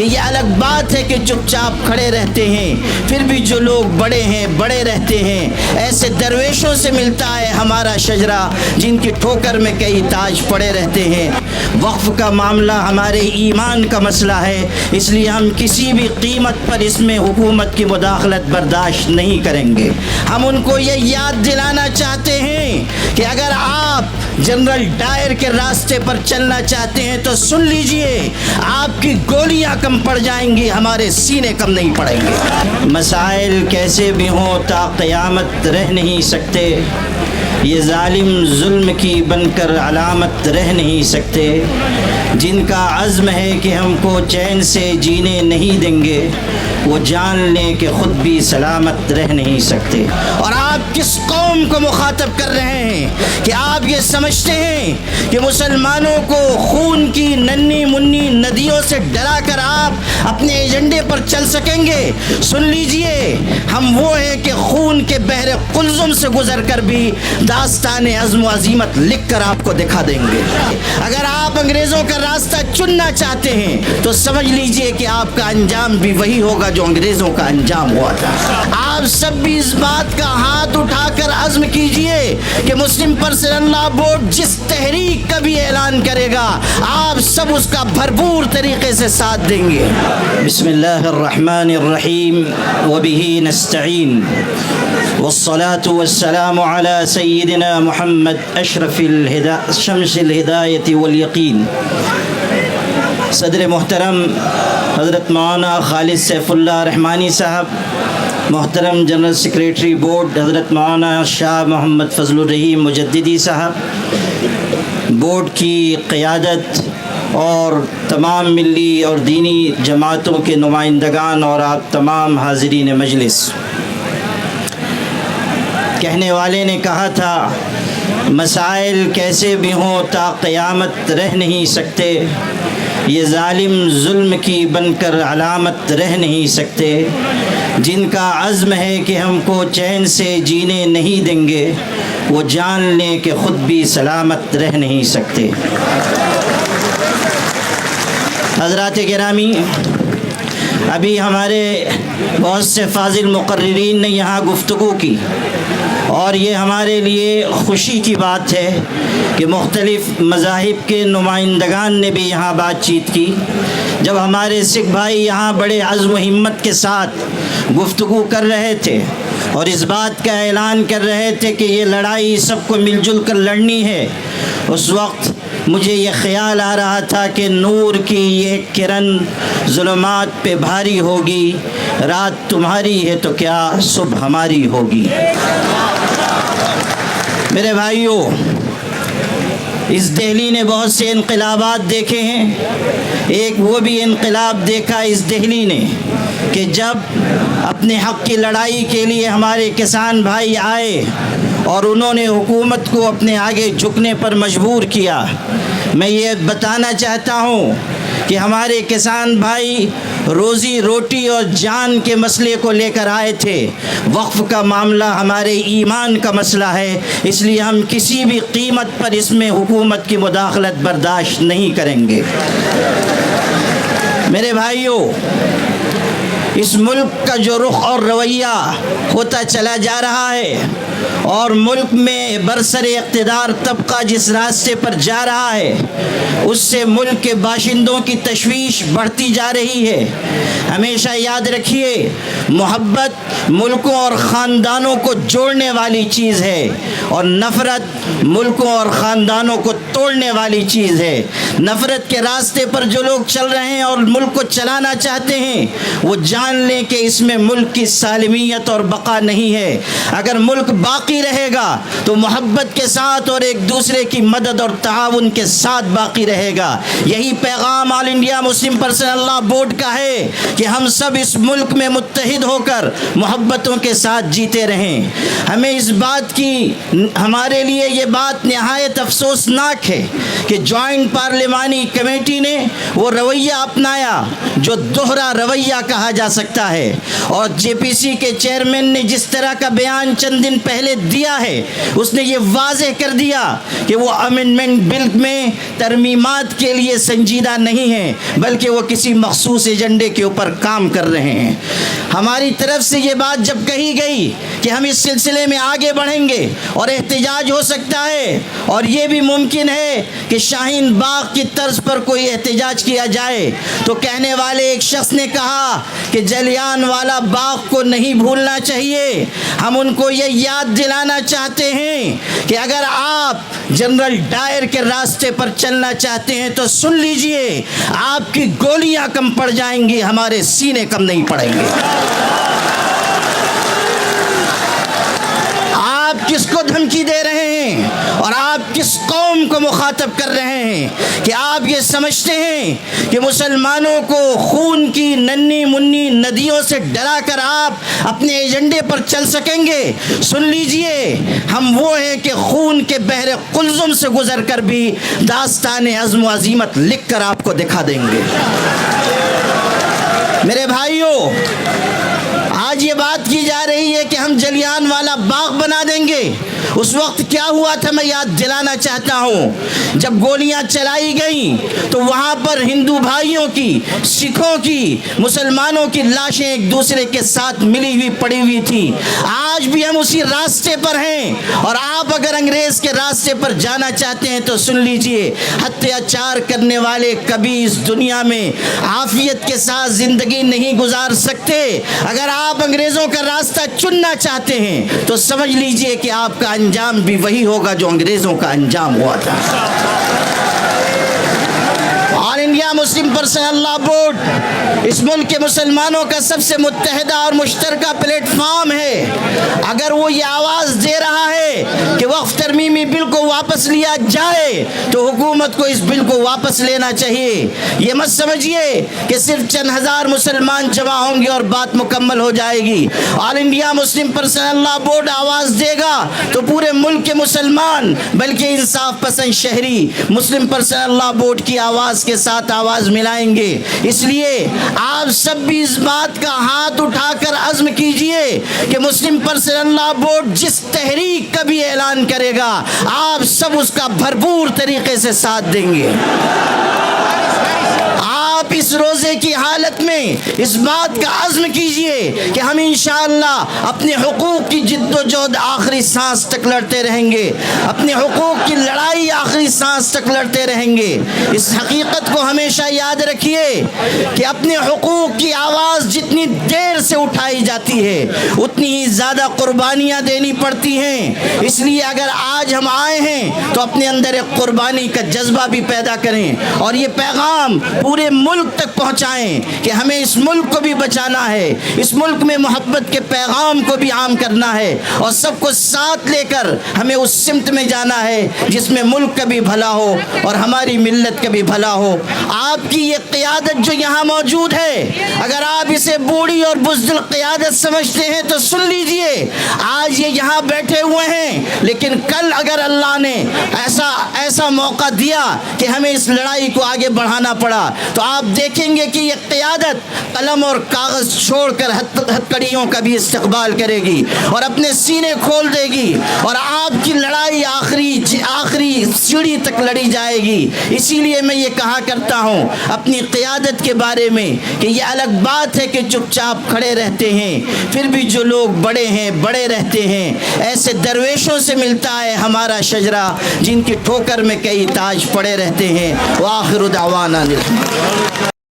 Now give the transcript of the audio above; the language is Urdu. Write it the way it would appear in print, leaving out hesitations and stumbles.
کہ یہ الگ بات ہے کہ چپ چاپ کھڑے رہتے ہیں، پھر بھی جو لوگ بڑے ہیں بڑے رہتے ہیں۔ ایسے درویشوں سے ملتا ہے ہمارا شجرہ جن کی ٹھوکر میں کئی تاج پڑے رہتے ہیں۔ وقف کا معاملہ ہمارے ایمان کا مسئلہ ہے، اس لیے ہم کسی بھی قیمت پر اس میں حکومت کی مداخلت برداشت نہیں کریں گے۔ ہم ان کو یہ یاد دلانا چاہتے ہیں کہ اگر آپ جنرل ڈائر کے راستے پر چلنا چاہتے ہیں تو سن لیجئے، آپ کی گولیاں کم پڑ جائیں گی، ہمارے سینے کم نہیں پڑیں گے۔ مسائل کیسے بھی ہوں تا قیامت رہ نہیں سکتے، یہ ظالم ظلم کی بن کر علامت رہ نہیں سکتے۔ جن کا عزم ہے کہ ہم کو چین سے جینے نہیں دیں گے، وہ جان لیں کہ خود بھی سلامت رہ نہیں سکتے۔ اور آپ کس قوم کو مخاطب کر رہے ہیں کہ آپ یہ سمجھتے ہیں کہ مسلمانوں کو خون کی ننھی منی ندیوں سے ڈرا کر آپ اپنے ایجنڈے پر چل سکیں گے؟ سن لیجئے، ہم وہ ہیں کہ خون کے بحر قلزم سے گزر کر بھی داستان عزم و عزیمت لکھ کر آپ کو دکھا دیں گے۔ اگر آپ انگریزوں کا راستہ چننا چاہتے ہیں تو سمجھ لیجئے کہ آپ کا انجام بھی وہی ہوگا جو انگریزوں کا انجام ہوا تھا۔ آپ سب بھی اس بات کا ہاتھ اٹھا کر عزم کیجئے کہ مسلم پرسنل لا بورڈ جس تحریک کا بھی اعلان کرے گا، آپ سب اس کا بھرپور طریقے سے ساتھ دیں گے۔ بسم اللہ الرحمن الرحیم وبہ نستعین والصلاة والسلام على سیدنا محمد اشرف شمس الہدایت والیقین۔ صدر محترم حضرت مولانا خالد سیف اللہ رحمانی صاحب، محترم جنرل سیکریٹری بورڈ حضرت مولانا شاہ محمد فضل الرحیم مجددی صاحب، بورڈ کی قیادت اور تمام ملی اور دینی جماعتوں کے نمائندگان اور آپ تمام حاضرین مجلس، کہنے والے نے کہا تھا مسائل کیسے بھی ہوں تا قیامت رہ نہیں سکتے، یہ ظالم ظلم کی بن کر علامت رہ نہیں سکتے۔ جن کا عزم ہے کہ ہم کو چین سے جینے نہیں دیں گے، وہ جان لیں کہ خود بھی سلامت رہ نہیں سکتے۔ حضرات گرامی، ابھی ہمارے بہت سے فاضل مقررین نے یہاں گفتگو کی، اور یہ ہمارے لیے خوشی کی بات ہے کہ مختلف مذاہب کے نمائندگان نے بھی یہاں بات چیت کی۔ جب ہمارے سکھ بھائی یہاں بڑے عزم و ہمت کے ساتھ گفتگو کر رہے تھے اور اس بات کا اعلان کر رہے تھے کہ یہ لڑائی سب کو مل جل کر لڑنی ہے، اس وقت مجھے یہ خیال آ رہا تھا کہ نور کی یہ کرن ظلمات پہ بھاری ہوگی، رات تمہاری ہے تو کیا صبح ہماری ہوگی۔ میرے بھائیوں، اس دہلی نے بہت سے انقلابات دیکھے ہیں۔ ایک وہ بھی انقلاب دیکھا اس دہلی نے کہ جب اپنے حق کی لڑائی کے لیے ہمارے کسان بھائی آئے اور انہوں نے حکومت کو اپنے آگے جھکنے پر مجبور کیا۔ میں یہ بتانا چاہتا ہوں کہ ہمارے کسان بھائی روزی روٹی اور جان کے مسئلے کو لے کر آئے تھے۔ وقف کا معاملہ ہمارے ایمان کا مسئلہ ہے، اس لیے ہم کسی بھی قیمت پر اس میں حکومت کی مداخلت برداشت نہیں کریں گے۔ میرے بھائیوں، اس ملک کا جو رخ اور رویہ ہوتا چلا جا رہا ہے اور ملک میں برسر اقتدار طبقہ جس راستے پر جا رہا ہے، اس سے ملک کے باشندوں کی تشویش بڑھتی جا رہی ہے۔ ہمیشہ یاد رکھیے، محبت ملکوں اور خاندانوں کو جوڑنے والی چیز ہے اور نفرت ملکوں اور خاندانوں کو توڑنے والی چیز ہے۔ نفرت کے راستے پر جو لوگ چل رہے ہیں اور ملک کو چلانا چاہتے ہیں، وہ جان لیں کہ اس میں ملک کی سالمیت اور بقا نہیں ہے۔ اگر ملک باقی رہے گا تو محبت کے ساتھ اور ایک دوسرے کی مدد اور تعاون کے ساتھ باقی رہے گا۔ یہی پیغام آل انڈیا مسلم پرسنل لا بورڈ کا ہے کہ ہم سب اس ملک میں متحد ہو کر محبتوں کے ساتھ جیتے رہیں۔ ہمیں اس بات کی، ہمارے لیے یہ بات نہایت افسوسناک ہے کہ جوائنٹ پارلیمانی کمیٹی نے وہ رویہ اپنایا جو دوہرا رویہ کہا جا سکتا ہے، اور جے پی سی کے چیئرمین نے جس طرح کا بیان چند دن پہلے دیا ہے، اس نے یہ واضح کر دیا کہ وہ امینڈمنٹ بل میں ترمیمات کے لیے سنجیدہ نہیں ہیں، بلکہ وہ کسی مخصوص ایجنڈے کے اوپر کام کر رہے ہیں۔ ہماری طرف سے یہ بات جب کہی گئی کہ ہم اس سلسلے میں آگے بڑھیں گے اور احتجاج ہو سکتا ہے، اور یہ بھی ممکن ہے کہ شاہین باغ کی طرز پر کوئی احتجاج کیا جائے، تو کہنے والے ایک شخص نے کہا کہ جلیان والا باغ کو نہیں بھولنا چاہیے۔ ہم ان کو یہ یاد دلانا چاہتے ہیں کہ اگر آپ جنرل ڈائر کے راستے پر چلنا چاہتے ہیں تو سن لیجئے، آپ کی گولیاں کم پڑ جائیں گی، ہمارے سینے کم نہیں پڑیں گے۔ آپ کس کو دھمکی دے رہے ہیں اور آپ کس قوم کو مخاطب کر رہے ہیں کہ آپ یہ سمجھتے ہیں کہ مسلمانوں کو خون کی ننھی منی ندیوں سے ڈرا کر آپ اپنے ایجنڈے پر چل سکیں گے؟ سن لیجئے، ہم وہ ہیں کہ خون کے بحر قلزم سے گزر کر بھی داستان عزم و عزیمت لکھ کر آپ کو دکھا دیں گے۔ میرے بھائیوں، آج یہ بات کی جا رہی ہے کہ ہم جلیان والا باغ بنا دیں گے۔ اس وقت کیا ہوا تھا میں یاد دلانا چاہتا ہوں۔ جب گولیاں چلائی گئیں تو وہاں پر ہندو بھائیوں کی، سکھوں کی، مسلمانوں کی لاشیں ایک دوسرے کے ساتھ ملی ہوئی پڑی ہوئی تھی۔ آج بھی ہم اسی راستے پر ہیں، اور آپ اگر انگریز کے راستے پر جانا چاہتے ہیں تو سن لیجئے، اتیاچار کرنے والے کبھی اس دنیا میں عافیت کے ساتھ زندگی نہیں گزار سکتے۔ اگر آپ انگریزوں کا راستہ چننا چاہتے ہیں تو سمجھ لیجئے کہ آپ کا انجام بھی وہی ہوگا جو انگریزوں کا انجام ہوا تھا۔ آل انڈیا مسلم پرسنل لا بورڈ اس ملک کے مسلمانوں کا سب سے متحدہ اور مشترکہ پلیٹ فارم ہے۔ اگر وہ یہ آواز دے رہا ہے کہ وقف ترمیمی بل کو واپس لیا جائے تو حکومت کو اس بل کو واپس لینا چاہیے۔ یہ مت سمجھیے کہ صرف چند ہزار مسلمان جمع ہوں گے اور بات مکمل ہو جائے گی۔ آل انڈیا مسلم پرسنل لا بورڈ آواز دے گا تو پورے ملک کے مسلمان، بلکہ انصاف پسند شہری مسلم پرسنل لا بورڈ کی آواز کے ساتھ آواز ملائیں گے۔ اس لیے آپ سب بھی اس بات کا ہاتھ اٹھا کر عزم کیجئے کہ مسلم پرسنل لا بورڈ جس تحریک کا بھی اعلان کرے گا، آپ سب اس کا بھرپور طریقے سے ساتھ دیں گے۔ آپ اس روزے کی حالت میں اس بات کا عزم کیجئے کہ ہم انشاءاللہ اپنے حقوق کی جد و جہد آخری سانس تک لڑتے رہیں گے، اپنے حقوق کی لڑائی آخری سانس تک لڑتے رہیں گے۔ اس حقیقت کو ہمیشہ یاد رکھیے کہ اپنے حقوق کی آواز جتنی دیر سے اٹھائی جاتی ہے اتنی ہی زیادہ قربانیاں دینی پڑتی ہیں۔ اس لیے اگر آج ہم آئے ہیں تو اپنے اندر ایک قربانی کا جذبہ بھی پیدا کریں، اور یہ پیغام پورے ملک تک پہنچائیں کہ ہمیں اس ملک کو بھی بچانا ہے، اس ملک میں محبت کے پیغام کو بھی عام کرنا ہے، اور سب کو ساتھ لے کر ہمیں اس سمت میں جانا ہے جس میں ملک کا بھی بھلا ہو اور ہماری ملت کا بھی بھلا ہو۔ آپ کی یہ قیادت جو یہاں موجود ہے، اگر آپ اسے بوڑھی اور بزدل قیادت سمجھتے ہیں تو سن لیجئے، آج یہ یہاں بیٹھے ہوئے ہیں، لیکن کل اگر اللہ نے ایسا موقع دیا کہ ہمیں اس لڑائی کو آگے بڑھانا پڑا تو آپ دیکھیں گے کہ یہ قیادت قلم اور کاغذ چھوڑ کر ہتھکڑیوں کا بھی استقبال کرے گی اور اپنے سینے کھول دے گی، اور آپ کی لڑائی آخری سیڑھی تک لڑی جائے گی۔ اسی لیے میں یہ کہا کرتا ہوں اپنی قیادت کے بارے میں کہ یہ الگ بات ہے کہ چپ چاپ کھڑے رہتے ہیں، پھر بھی جو لوگ بڑے ہیں بڑے رہتے ہیں۔ ایسے درویشوں سے ملتا ہے ہمارا شجرہ جن کی ٹھوکر میں کئی تاج پڑے رہتے ہیں۔ وآخر دعوانا